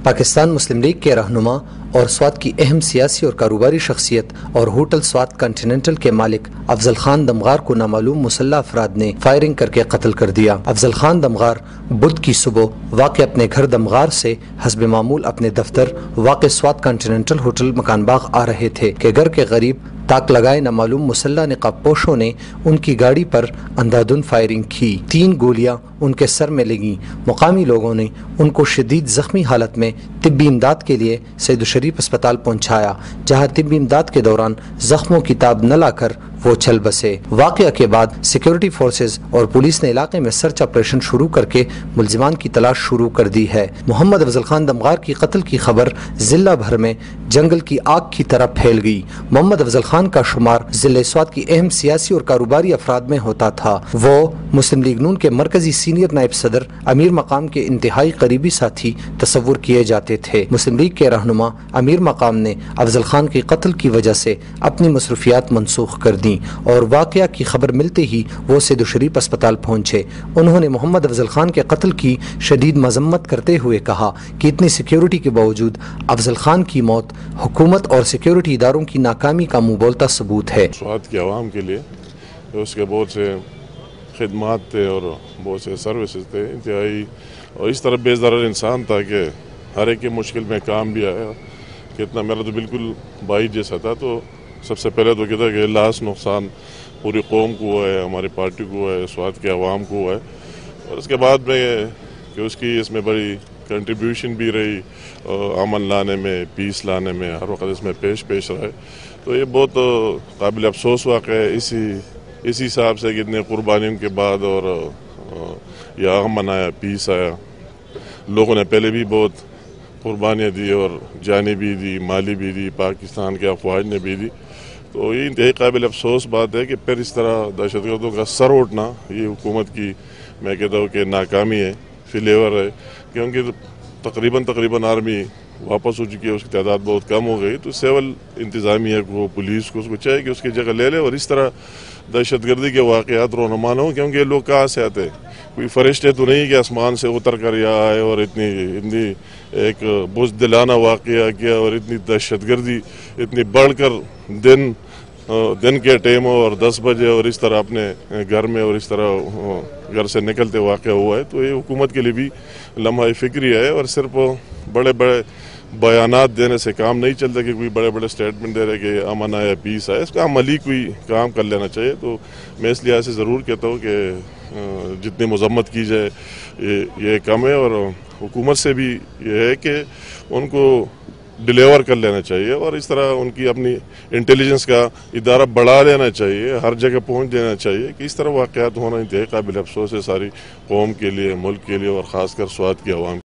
پاکستان مسلم league کے رہنما اور سوات کی اہم سیاسی اور کاروباری شخصیت اور ہوٹل سوات کنٹیننٹل کے مالک افضل خان دمغار کو نامعلوم مسلح افراد نے فائرنگ کر کے قتل کر دیا۔ افضل خان دمغار بدھ کی صبح واقع اپنے گھر دمغار سے حسب معمول اپنے دفتر واقع سوات کنٹیننٹل ہوٹل مکان باغ آ رہے تھے کہ گھر کے قریب تاک لگائے نامعلوم مسلح نقاب پوشوں نے ان کی گاڑی پر اندھادھن فائرنگ کی۔ 3 گولیاں ان کے سر میں لگیں۔ مقامی لوگوں نے ان کو شدید زخمی حالت میں طبی امداد کے لیے سید الشریف اسپتال پہنچایا، جہاں طبی امداد کے دوران زخموں کی تاب نہ لا کر وہ چل بسے۔ واقعہ کے بعد سیکیورٹی فورسز اور پولیس نے علاقے میں سرچ آپریشن شروع کر کے ملزمان کی تلاش شروع کر دی ہے۔ محمد افضل خان دمغار کی قتل کی خبر ضلع بھر میں جنگل کی آگ کی طرح پھیل گئی۔ محمد افضل خان کا شمار ضلع سوات کی اہم سیاسی اور کاروباری افراد میں ہوتا تھا۔ وہ مسلم لیگ نون کے مرکزی سینئر نائب صدر امیر مقام کے انتہائی قریبی ساتھی تصور کیے جاتے تھے۔ مسلم لیگ کے رہنما امیر مقام نے افضل خان کے قتل کی وجہ سے اپنی مصروفیات منسوخ کر دیں اور واقعہ کی خبر ملتے ہی وہ سید الشریف اسپتال پہنچے۔ انہوں نے محمد افضل خان کے قتل کی شدید مذمت کرتے ہوئے کہا کہ اتنی سیکیورٹی کے باوجود افضل خان کی موت حکومت اور سیکیورٹی اداروں کی ناکامی کا منہ بولتا ثبوت ہے۔ سوات کی عوام کے لیے اس کے بہت سے خدمات تھے اور بہت سے سروسز تھے انتہائی، اور اس طرح بے ضرر انسان تھا کہ ہر ایک کی مشکل میں کام بھی آیا۔ کتنا میرا تو بالکل بھائی جیسا تھا، تو سب سے پہلے تو کہتا کہ لاس نقصان پوری قوم کو ہوا ہے، ہماری پارٹی کو ہوا ہے، سوات کے عوام کو ہوا ہے، اور اس کے بعد میں کہ اس کی اس میں بڑی کنٹریبیوشن بھی رہی امن لانے میں، پیس لانے میں، ہر وقت اس میں پیش رہے، تو یہ بہت قابل افسوس واقعہ ہے۔ اسی حساب سے کتنے قربانیوں کے بعد اور یہ امن آیا، پیس آیا، لوگوں نے پہلے بھی بہت قربانیاں دی اور جانی بھی دی، مالی بھی دی، پاکستان کے افواج نے بھی دی، تو یہ انتہائی قابل افسوس بات ہے کہ پھر اس طرح دہشت گردوں کا سر اٹھنا یہ حکومت کی میں کہتا ہوں کہ ناکامی ہے، فیلیور ہے، کیونکہ تقریباً آرمی واپس ہو چکی ہے، اس کی تعداد بہت کم ہو گئی، تو سول انتظامیہ کو، پولیس کو، اس کو چاہیے کہ اس کی جگہ لے لے اور اس طرح دہشت گردی کے واقعات رونما نہ ہوں، کیونکہ یہ لوگ کہاں سے آتے ہیں؟ کوئی فرشتے تو نہیں کہ آسمان سے اتر کر یہاں آئے اور اتنی ایک بزدلانہ واقعہ کیا اور اتنی دہشت گردی اتنی بڑھ کر دن کے ٹائم اور 10 بجے اور اس طرح اپنے گھر میں اور اس طرح گھر سے نکلتے واقعہ ہوا ہے، تو یہ حکومت کے لیے بھی لمحہ فکری ہے، اور صرف بڑے بیانات دینے سے کام نہیں چلتا کہ کوئی بڑے سٹیٹمنٹ دے رہے کہ امن آیا، پیس آیا، اس کا عملی کوئی کام کر لینا چاہیے۔ تو میں اس لحاظ سے ضرور کہتا ہوں کہ جتنی مذمت کی جائے یہ کم ہے، اور حکومت سے بھی یہ ہے کہ ان کو ڈیلیور کر لینا چاہیے اور اس طرح ان کی اپنی انٹیلیجنس کا ادارہ بڑھا لینا چاہیے، ہر جگہ پہنچ دینا چاہیے کہ اس طرح واقعات ہونا انتہائی قابل افسوس ہے ساری قوم کے لیے، ملک کے لیے اور خاص کر سوات کی عوام